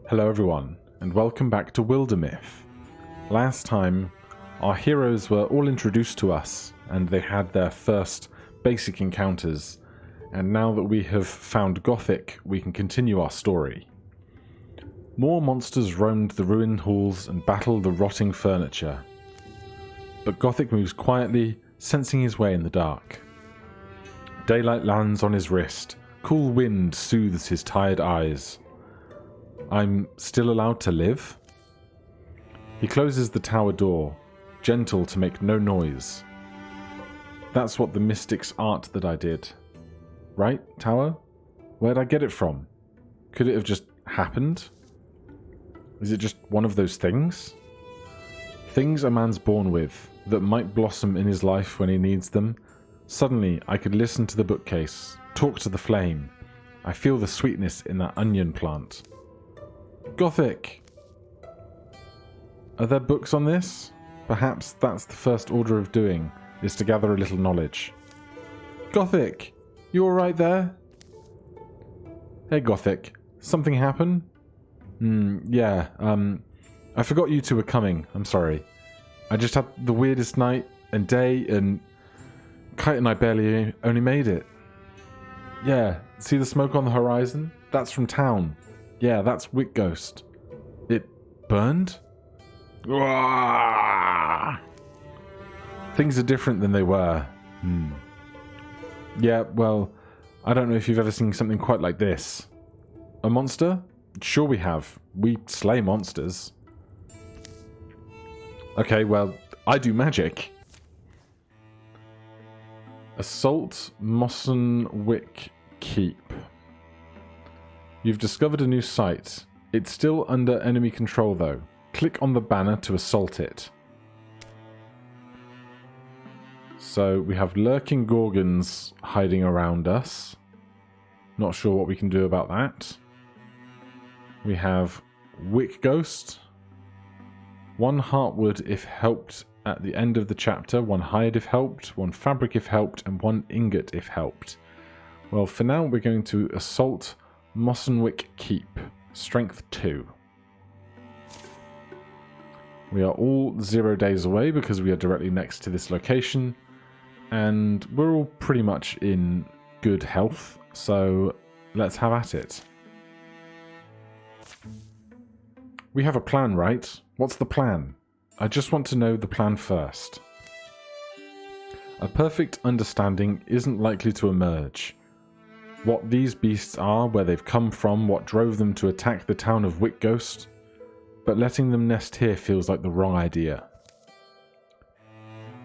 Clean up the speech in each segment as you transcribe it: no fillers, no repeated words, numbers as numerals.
Hello everyone, and welcome back to Wildermyth. Last time, our heroes were all introduced to us, and they had their first basic encounters, and now that we have found Gothic, we can continue our story. More monsters roamed the ruined halls and battled the rotting furniture. But Gothic moves quietly, sensing his way in the dark. Daylight lands on his wrist, cool wind soothes his tired eyes. I'm still allowed to live? He closes the tower door, gentle to make no noise. That's what the mystic's art that I did. Right, tower? Where'd I get it from? Could it have just happened? Is it just one of those things? Things a man's born with, that might blossom in his life when he needs them. Suddenly, I could listen to the bookcase, talk to the flame. I feel the sweetness in that onion plant. Gothic! Are there books on this? Perhaps that's the first order of doing, is to gather a little knowledge. Gothic! You alright there? Hey Gothic, something happen? Yeah, I forgot you two were coming, I'm sorry. I just had the weirdest night and day, and Kite and I barely only made it. Yeah, see the smoke on the horizon? That's from town. Yeah, that's Wick Ghost. It burned? Things are different than they were. Yeah, well, I don't know if you've ever seen something quite like this. A monster? Sure we have. We slay monsters. Okay, well, I do magic. Assault Mossenwick Keep. You've discovered a new site. It's still under enemy control though. Click on the banner to assault it. So we have lurking gorgons hiding around us. Not sure what we can do about that. We have Wick Ghost. 1 heartwood if helped at the end of the chapter, 1 hide if helped, 1 fabric if helped, and 1 ingot if helped. Well, for now we're going to assault Mossenwick Keep, Strength 2. We are all 0 days away because we are directly next to this location, and we're all pretty much in good health, so let's have at it. We have a plan, right? What's the plan? I just want to know the plan first. A perfect understanding isn't likely to emerge. What these beasts are, where they've come from, what drove them to attack the town of Wick Ghost, but letting them nest here feels like the wrong idea.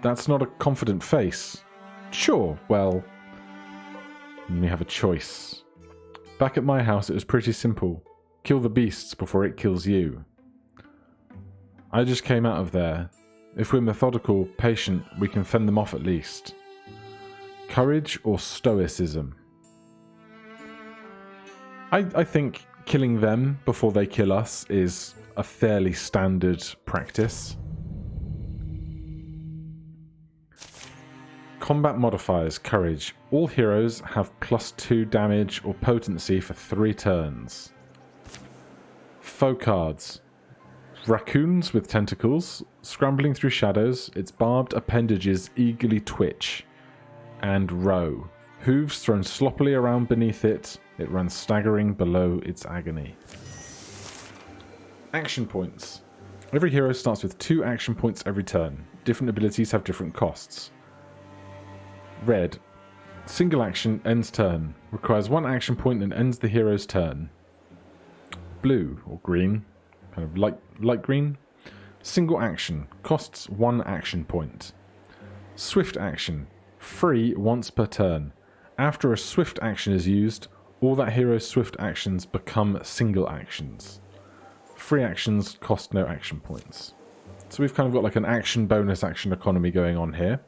That's not a confident face. Sure, well, we have a choice. Back at my house it was pretty simple. Kill the beasts before it kills you. I just came out of there. If we're methodical, patient, we can fend them off at least. Courage or stoicism? I think killing them before they kill us is a fairly standard practice. Combat modifiers, courage. All heroes have +2 damage or potency for 3 turns. Foe cards. Raccoons with tentacles, scrambling through shadows, its barbed appendages eagerly twitch. And row. Hooves thrown sloppily around beneath it, it runs staggering below its agony. Action points. Every hero starts with 2 action points every turn. Different abilities have different costs. Red. Single action, ends turn. Requires 1 action point and ends the hero's turn. Blue, or green, kind of light green. Single action, costs 1 action point. Swift action, free once per turn. After a swift action is used, all that hero's swift actions become single actions. Free actions cost no action points. So we've kind of got like an action bonus action economy going on here.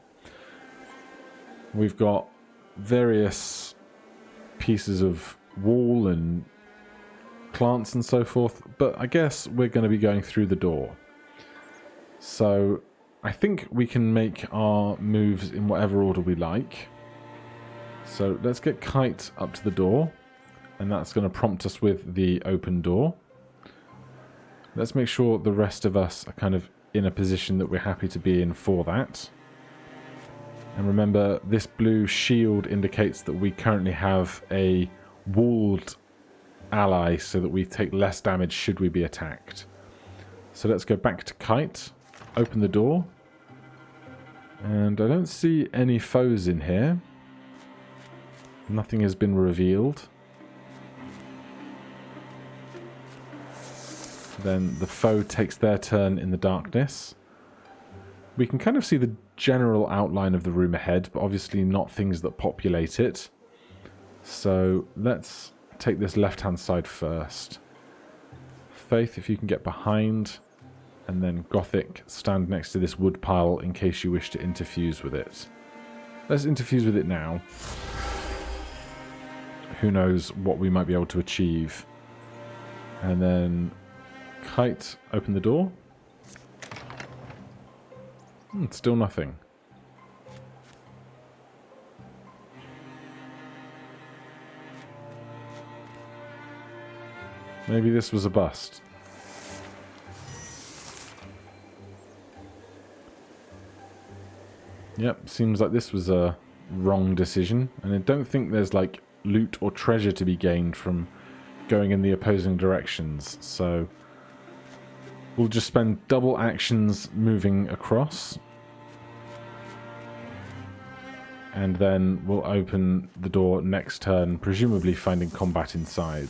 We've got various pieces of wall and plants and so forth, but I guess we're going to be going through the door. So I think we can make our moves in whatever order we like. So let's get Kite up to the door, and that's going to prompt us with the open door. Let's make sure the rest of us are kind of in a position that we're happy to be in for that. And remember, this blue shield indicates that we currently have a walled ally so that we take less damage should we be attacked. So let's go back to Kite, open the door, and I don't see any foes in here. Nothing has been revealed. Then the foe takes their turn in the darkness. We can kind of see the general outline of the room ahead, but obviously not things that populate it. So let's take this left-hand side first. Faith, if you can get behind, and then Gothic, stand next to this wood pile in case you wish to interfuse with it. Let's interfuse with it now. Who knows what we might be able to achieve. And then Kite, open the door. Still nothing. Maybe this was a bust. Yep, seems like this was a wrong decision. And I don't think there's like loot or treasure to be gained from going in the opposing directions. So we'll just spend double actions moving across. And then we'll open the door next turn, presumably finding combat inside.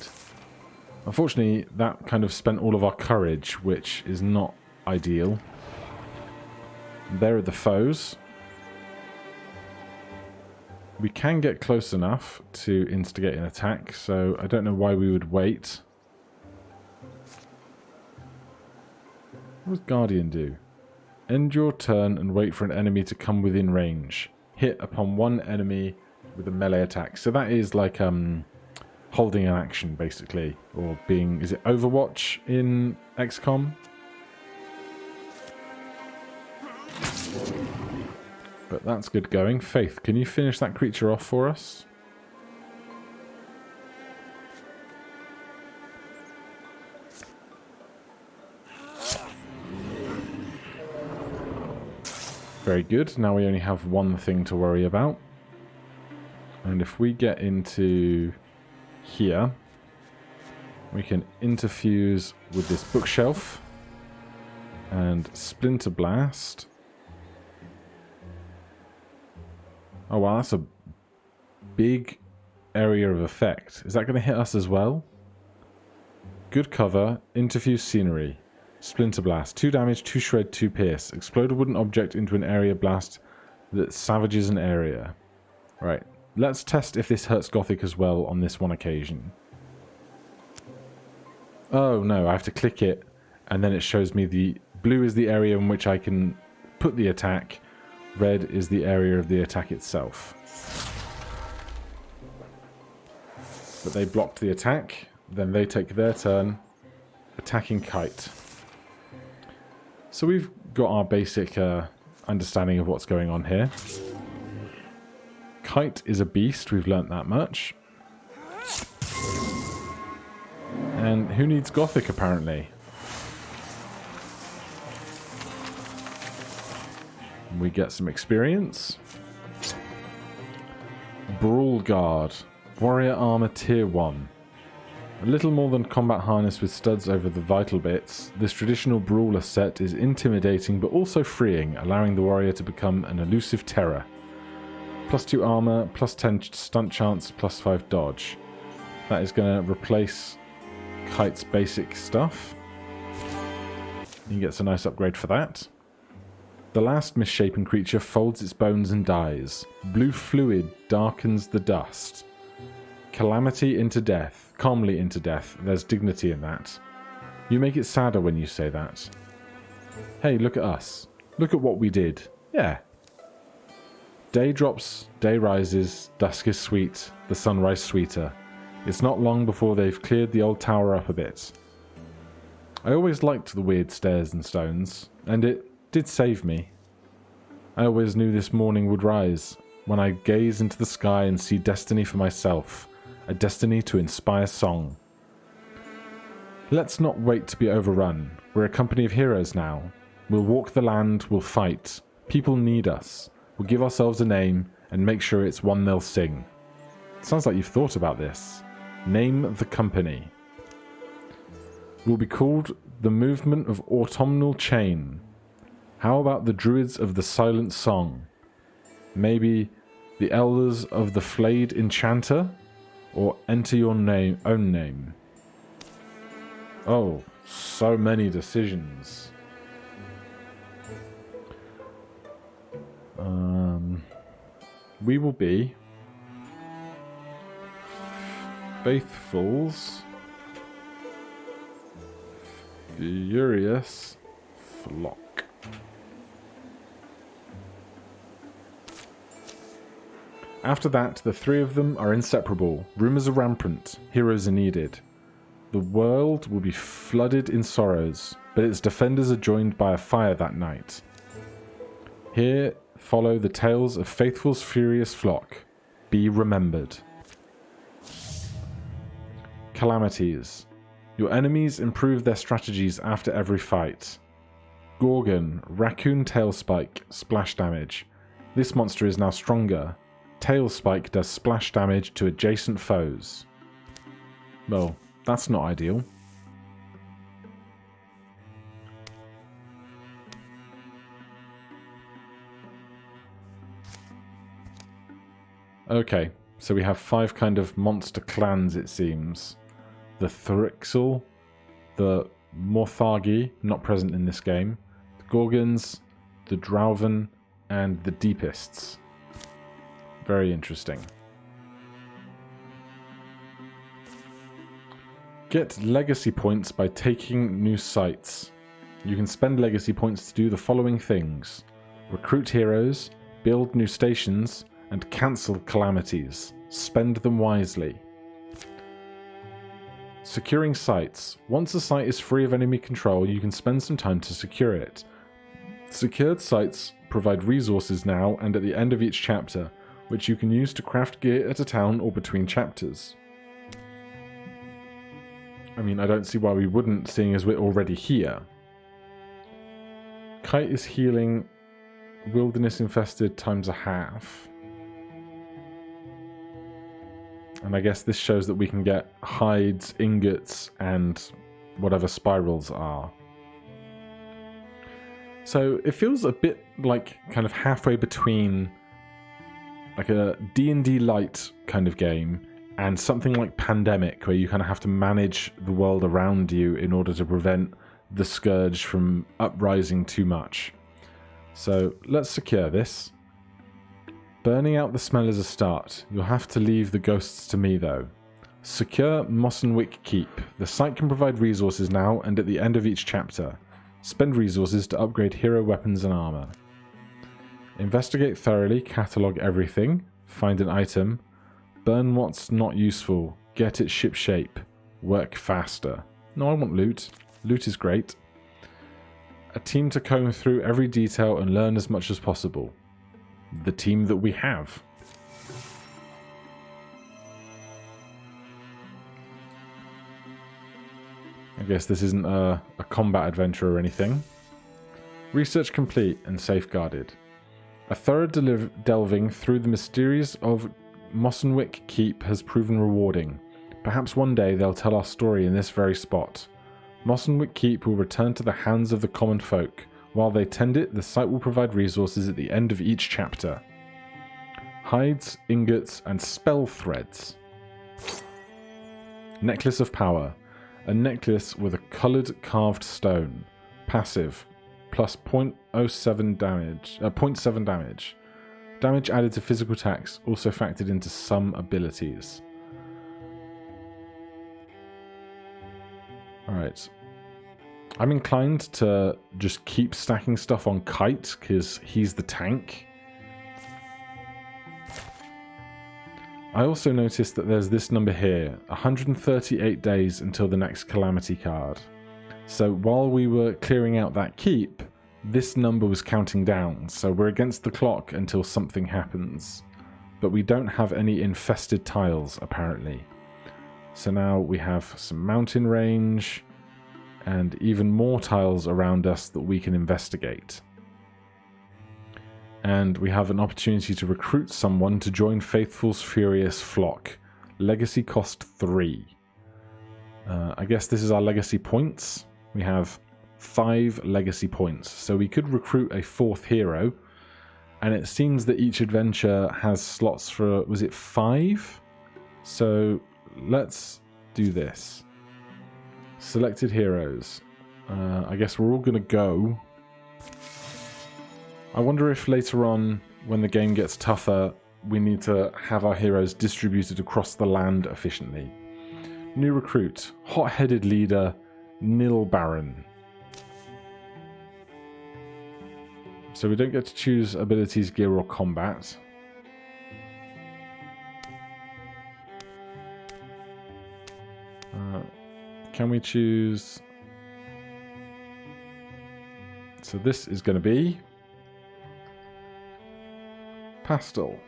Unfortunately, that kind of spent all of our courage, which is not ideal. There are the foes. We can get close enough to instigate an attack, so I don't know why we would wait. What does Guardian do? End your turn and wait for an enemy to come within range. Hit upon one enemy with a melee attack. So that is like holding an action, basically. Or being... is it Overwatch in XCOM? But that's good going. Faith, can you finish that creature off for us? Very good. Now we only have one thing to worry about. And if we get into here, we can interfuse with this bookshelf and Splinter Blast. Oh wow, that's a big area of effect. Is that going to hit us as well? Good cover, interfuse scenery. Splinter Blast. 2 damage, 2 shred, 2 pierce. Explode a wooden object into an area blast that savages an area. Right, let's test if this hurts Gothic as well on this one occasion. Oh no, I have to click it and then it shows me the blue is the area in which I can put the attack. Red is the area of the attack itself. But they blocked the attack, then they take their turn attacking Kite. So we've got our basic understanding of what's going on here. Kite is a beast, we've learnt that much. And who needs Gothic, apparently? We get some experience. Brawl Guard. Warrior Armor Tier 1. A little more than combat harness with studs over the vital bits, this traditional brawler set is intimidating but also freeing, allowing the warrior to become an elusive terror. +2 armor, +10 stunt chance, +5 dodge. That is going to replace Kite's basic stuff. He gets a nice upgrade for that. The last misshapen creature folds its bones and dies. Blue fluid darkens the dust. Calamity into death. Calmly into death. There's dignity in that. You make it sadder when you say that. Hey, look at us. Look at what we did. Yeah. Day drops, day rises, dusk is sweet, the sunrise sweeter. It's not long before they've cleared the old tower up a bit. I always liked the weird stairs and stones, and it did save me. I always knew this morning would rise, when I gaze into the sky and see destiny for myself, a destiny to inspire song. Let's not wait to be overrun. We're a company of heroes now. We'll walk the land, we'll fight. People need us. We'll give ourselves a name and make sure it's one they'll sing. Sounds like you've thought about this. Name the company. We'll be called the Movement of Autumnal Chain. How about the Druids of the Silent Song? Maybe the Elders of the Flayed Enchanter? Or enter your own name. Oh, so many decisions. We will be Faithful's Furious Flock. After that, the three of them are inseparable. Rumors are rampant. Heroes are needed. The world will be flooded in sorrows, but its defenders are joined by a fire that night. Here follow the tales of Faithful's furious flock. Be remembered. Calamities. Your enemies improve their strategies after every fight. Gorgon, Raccoon Tailspike, splash damage. This monster is now stronger. Tailspike does splash damage to adjacent foes. Well, that's not ideal. Okay, so we have 5 kind of monster clans, it seems. The Thrixel, the Morthagi, not present in this game, the Gorgons, the Drauven, and the Deepists. Very interesting. Get legacy points by taking new sites. You can spend legacy points to do the following things: recruit heroes, build new stations, and cancel calamities. Spend them wisely. Securing sites. Once a site is free of enemy control, you can spend some time to secure it. Secured sites provide resources now and at the end of each chapter, which you can use to craft gear at a town or between chapters. I mean, I don't see why we wouldn't, seeing as we're already here. Kite is healing wilderness infested times a half. And I guess this shows that we can get hides, ingots, and whatever spirals are. So it feels a bit like kind of halfway between like a D&D light kind of game and something like Pandemic, where you kind of have to manage the world around you in order to prevent the scourge from uprising too much. So let's secure this. Burning out the smell is a start. You'll have to leave the ghosts to me though. Secure Mossenwick Keep. The site can provide resources now and at the end of each chapter. Spend resources to upgrade hero weapons and armor. Investigate thoroughly, catalogue everything, find an item, burn what's not useful, get it ship shape, work faster. No, I want loot. Loot is great. A team to comb through every detail and learn as much as possible. The team that we have. I guess this isn't a combat adventure or anything. Research complete and safeguarded. A thorough delving through the mysteries of Mossenwick Keep has proven rewarding. Perhaps one day they'll tell our story in this very spot. Mossenwick Keep will return to the hands of the common folk. While they tend it, the site will provide resources at the end of each chapter. Hides, ingots, and spell threads. Necklace of Power. A necklace with a coloured carved stone. Passive. Plus 0.07 damage. 0.7 damage. Damage added to physical attacks, also factored into some abilities. Alright. I'm inclined to just keep stacking stuff on Kite, because he's the tank. I also noticed that there's this number here, 138 days until the next Calamity card. So while we were clearing out that keep, this number was counting down, so we're against the clock until something happens. But we don't have any infested tiles, apparently. So now we have some mountain range, and even more tiles around us that we can investigate. And we have an opportunity to recruit someone to join Faithful's Furious Flock. Legacy cost 3. I guess this is our legacy points. We have 5 legacy points, so we could recruit a 4th hero, and it seems that each adventure has slots for, was it 5? So let's do this. Selected heroes. I guess we're all going to go. I wonder if later on, when the game gets tougher, we need to have our heroes distributed across the land efficiently. New recruit. Hot-headed leader, Nil Baron. So we don't get to choose abilities, gear, or combat. Can we choose... So this is going to be... Pastel.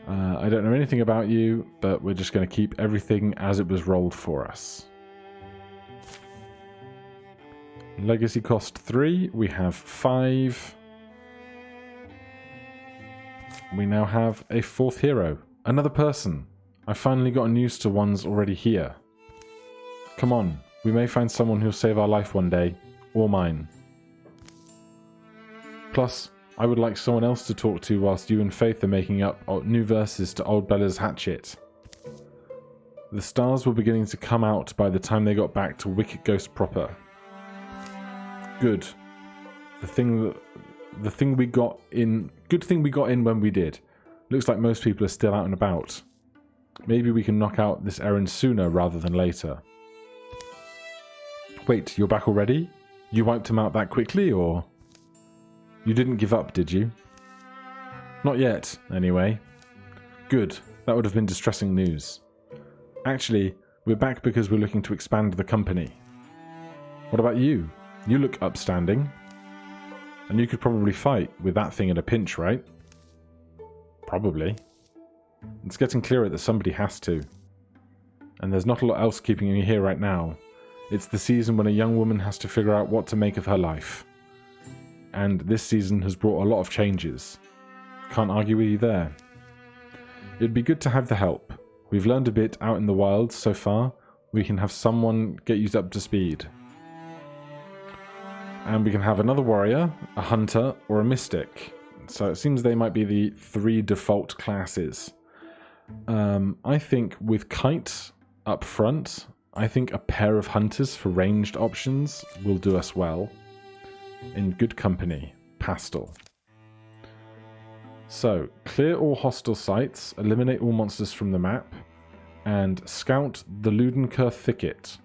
I don't know anything about you, but we're just going to keep everything as it was rolled for us. Legacy cost 3. We have 5. We now have a 4th hero. Another person. I finally gotten used to ones already here. Come on. We may find someone who'll save our life one day. Or mine. Plus, I would like someone else to talk to whilst you and Faith are making up new verses to Old Bella's Hatchet. The stars were beginning to come out by the time they got back to Wicked Ghost proper. Good. Good thing we got in when we did. Looks like most people are still out and about. Maybe we can knock out this errand sooner rather than later. Wait, you're back already? You wiped him out that quickly, or...? You didn't give up, did you? Not yet, anyway. Good. That would have been distressing news. Actually, we're back because we're looking to expand the company. What about you? You look upstanding. And you could probably fight with that thing in a pinch, right? Probably. It's getting clearer that somebody has to. And there's not a lot else keeping you here right now. It's the season when a young woman has to figure out what to make of her life. And this season has brought a lot of changes. Can't argue with you there. It'd be good to have the help. We've learned a bit out in the wild so far. We can have someone get you up to speed. And we can have another warrior, a hunter, or a mystic. So it seems they might be the 3 default classes. I think with Kite up front, I think a pair of hunters for ranged options will do us well. In good company, Pastel. So, clear all hostile sites, eliminate all monsters from the map, and scout the Ludenker Thicket.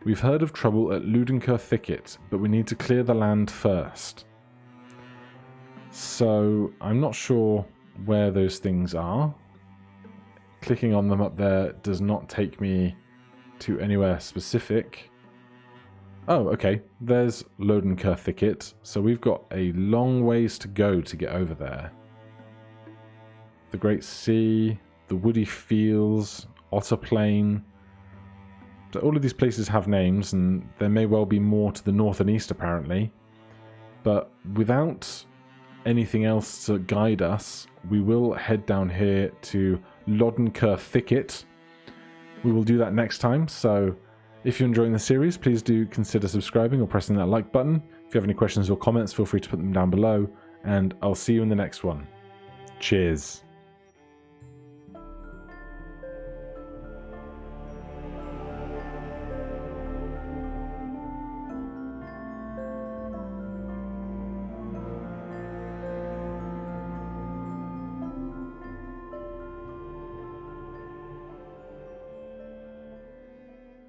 We've heard of trouble at Ludenker Thicket, but we need to clear the land first. So, I'm not sure where those things are. Clicking on them up there does not take me to anywhere specific. Oh, okay. There's Ludenker Thicket, so we've got a long ways to go to get over there. The Great Sea, the Woody Fields, Otter Plain. So all of these places have names, and there may well be more to the north and east, apparently. But without anything else to guide us, we will head down here to Ludenker Thicket. We will do that next time, so if you're enjoying the series, please do consider subscribing or pressing that like button. If you have any questions or comments, feel free to put them down below, and I'll see you in the next one. Cheers.